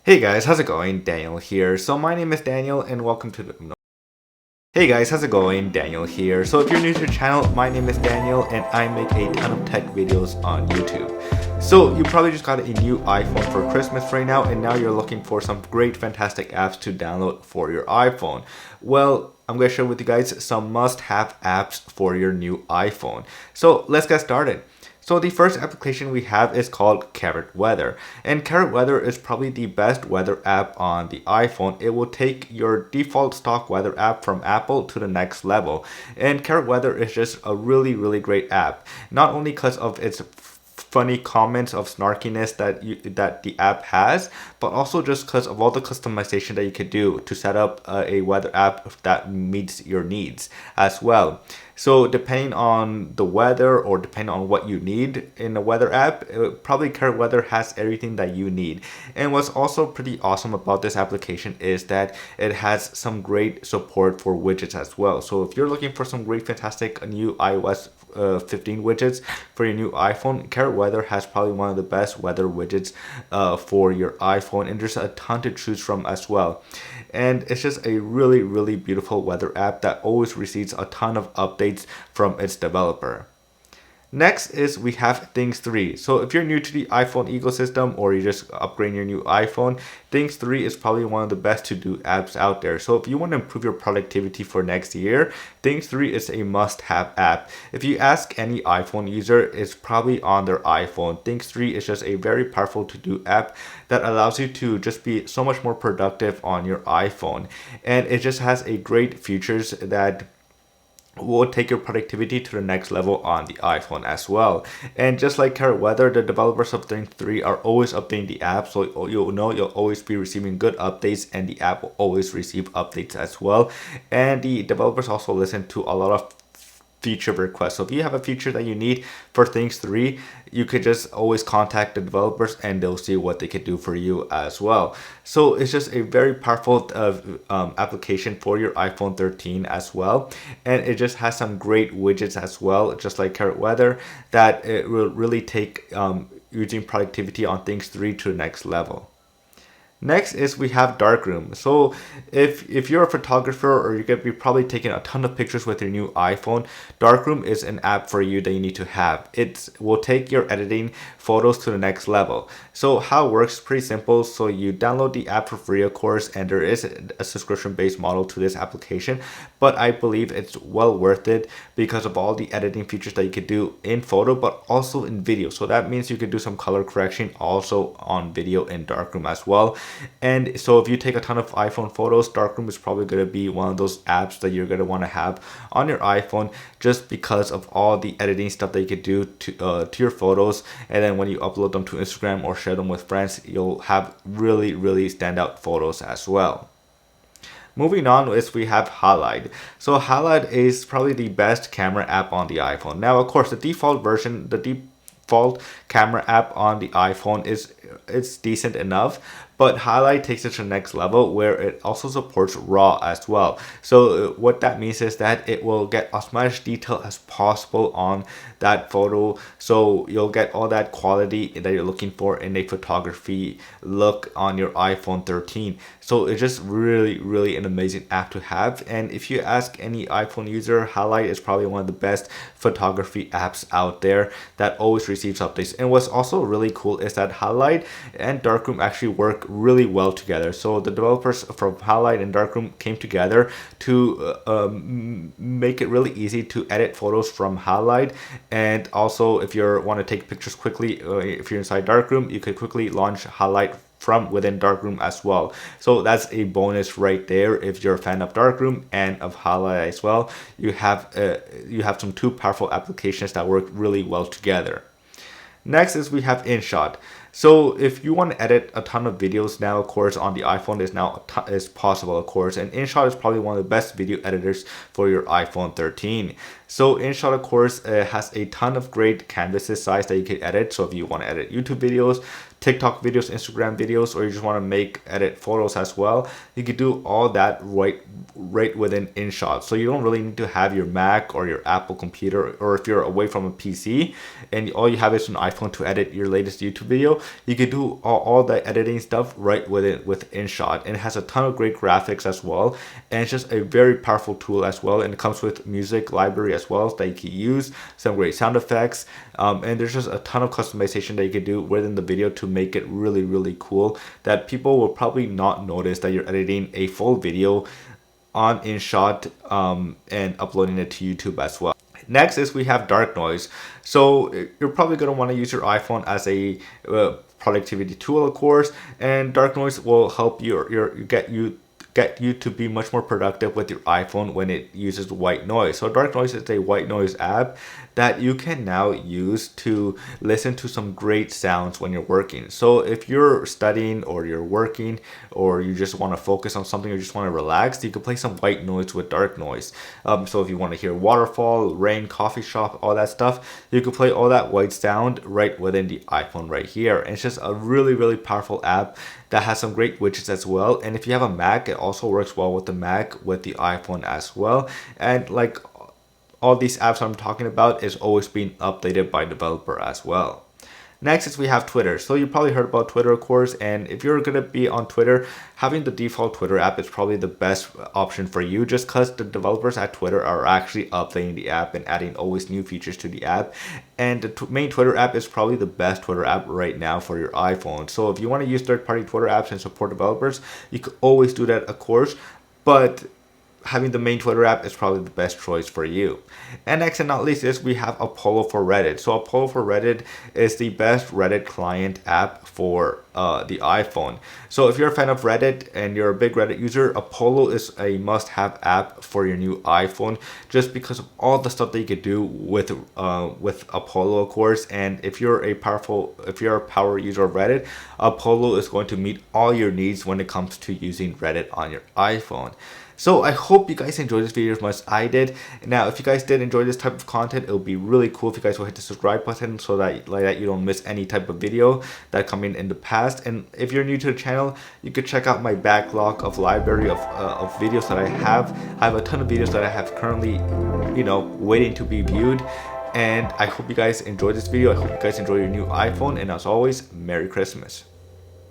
Hey guys, how's it going? Daniel here. So my name is Daniel and welcome to the... no. Hey guys, how's it going? Daniel here. So if you're new to the channel, my name is Daniel and I make a ton of tech videos on YouTube. So you probably just got a new iPhone for Christmas right now and now you're looking for some great fantastic apps to download for your iPhone. Well, I'm going to share with you guys some must-have apps for your new iPhone. So let's get started. So the first application we have is called Carrot Weather. And Carrot Weather is probably the best weather app on the iPhone. It will take your default stock weather app from Apple to the next level. And Carrot Weather is just a really great app. Not only because of its funny comments of snarkiness that the app has, but also just because of all the customization that you could do to set up a weather app that meets your needs as well. So depending on the weather or depending on what you need in a weather app, probably Carrot Weather has everything that you need. And what's also pretty awesome about this application is that it has some great support for widgets as well. So if you're looking for some great fantastic new iOS 15 widgets for your new iPhone, Carrot Weather has probably one of the best weather widgets for your iPhone, and there's a ton to choose from as well. And it's just a really beautiful weather app that always receives a ton of updates from its developer. Next is we have Things 3. So if you're new to the iPhone ecosystem or you're just upgrading your new iPhone, Things 3 is probably one of the best to do apps out there. So if you want to improve your productivity for next year, Things 3 is a must-have app. If you ask any iPhone user, it's probably on their iPhone. Things 3 is just a very powerful to-do app that allows you to just be so much more productive on your iPhone. And it just has a great features that will take your productivity to the next level on the iPhone as well. And just like Carrot Weather, the developers of Things 3 are always updating the app, so you'll know you'll always be receiving good updates and the app will always receive updates as well. And the developers also listen to a lot of feature requests. So if you have a feature that you need for Things 3, you could just always contact the developers and they'll see what they could do for you as well. So it's just a very powerful application for your iPhone 13 as well. And it just has some great widgets as well, just like Carrot Weather, that it will really take using productivity on Things 3 to the next level. Next is we have Darkroom. So if you're a photographer or you're gonna be probably taking a ton of pictures with your new iPhone, Darkroom is an app for you that you need to have. It will take your editing photos to the next level. So how it works is pretty simple. So you download the app for free, of course, and there is a subscription-based model to this application, but I believe it's well worth it because of all the editing features that you could do in photo, but also in video. So that means you could do some color correction also on video in Darkroom as well. And so if you take a ton of iPhone photos, Darkroom is probably going to be one of those apps that you're going to want to have on your iPhone just because of all the editing stuff that you could do to your photos. And then when you upload them to Instagram or share them with friends, you'll have really standout photos as well. Moving on is we have Highlight. So Highlight is probably the best camera app on the iPhone. Now, of course, the default camera app on the iPhone it's decent enough, but Highlight takes it to the next level where it also supports RAW as well. So what that means is that it will get as much detail as possible on that photo, so you'll get all that quality that you're looking for in a photography look on your iPhone 13. So it's just really an amazing app to have. And if you ask any iPhone user, Highlight is probably one of the best photography apps out there that always receives updates. And what's also really cool is that Highlight and Darkroom actually work really well together. So the developers from Highlight and Darkroom came together to make it really easy to edit photos from Highlight. And also, if you want to take pictures quickly, if you're inside Darkroom, you could quickly launch Highlight from within Darkroom as well. So that's a bonus right there. If you're a fan of Darkroom and of Highlight as well, you have some two powerful applications that work really well together. Next is we have InShot. So if you want to edit a ton of videos now, of course, on the iPhone is possible, of course, and InShot is probably one of the best video editors for your iPhone 13. So InShot, of course, has a ton of great canvases size that you can edit. So if you want to edit YouTube videos, TikTok videos, Instagram videos, or you just want to edit photos as well, you can do all that right right within InShot. So you don't really need to have your Mac or your Apple computer, or if you're away from a PC and all you have is an iPhone to edit your latest YouTube video, you can do all the editing stuff right with InShot. And it has a ton of great graphics as well, and it's just a very powerful tool as well. And it comes with music library as well that you can use, some great sound effects, and there's just a ton of customization that you can do within the video to make it really cool, that people will probably not notice that you're editing a full video on InShot and uploading it to YouTube as well. Next is we have dark noise. So you're probably going to want to use your iPhone as a productivity tool, of course, and dark noise will help get you to be much more productive with your iPhone when it uses white noise. So dark noise is a white noise app that you can now use to listen to some great sounds when you're working. So if you're studying or you're working or you just want to focus on something or just want to relax, you can play some white noise with dark noise. So if you want to hear waterfall, rain, coffee shop, all that stuff, you can play all that white sound right within the iPhone right here. And it's just a really powerful app that has some great widgets as well. And if you have a Mac, it also works well with the Mac, with the iPhone as well. And like all these apps I'm talking about is always being updated by developer as well. Next is we have Twitter. So you probably heard about Twitter, of course, and if you're going to be on Twitter, having the default Twitter app is probably the best option for you, just because the developers at Twitter are actually updating the app and adding always new features to the app. And the main Twitter app is probably the best Twitter app right now for your iPhone. So if you want to use third-party Twitter apps and support developers, you could always do that, of course, but having the main Twitter app is probably the best choice for you. And next and not least is we have Apollo for Reddit. So Apollo for Reddit is the best Reddit client app for the iPhone. So if you're a fan of Reddit and you're a big Reddit user, Apollo is a must-have app for your new iPhone, just because of all the stuff that you could do with Apollo, of course. And if you're a power user of Reddit, Apollo is going to meet all your needs when it comes to using Reddit on your iPhone. So I hope you guys enjoyed this video as much as I did. Now, if you guys did enjoy this type of content, it would be really cool if you guys will hit the subscribe button so that you don't miss any type of video that come in the past. And if you're new to the channel, you could check out my backlog of library of videos that I have. I have a ton of videos that I have currently, waiting to be viewed. And I hope you guys enjoyed this video. I hope you guys enjoy your new iPhone. And as always, Merry Christmas.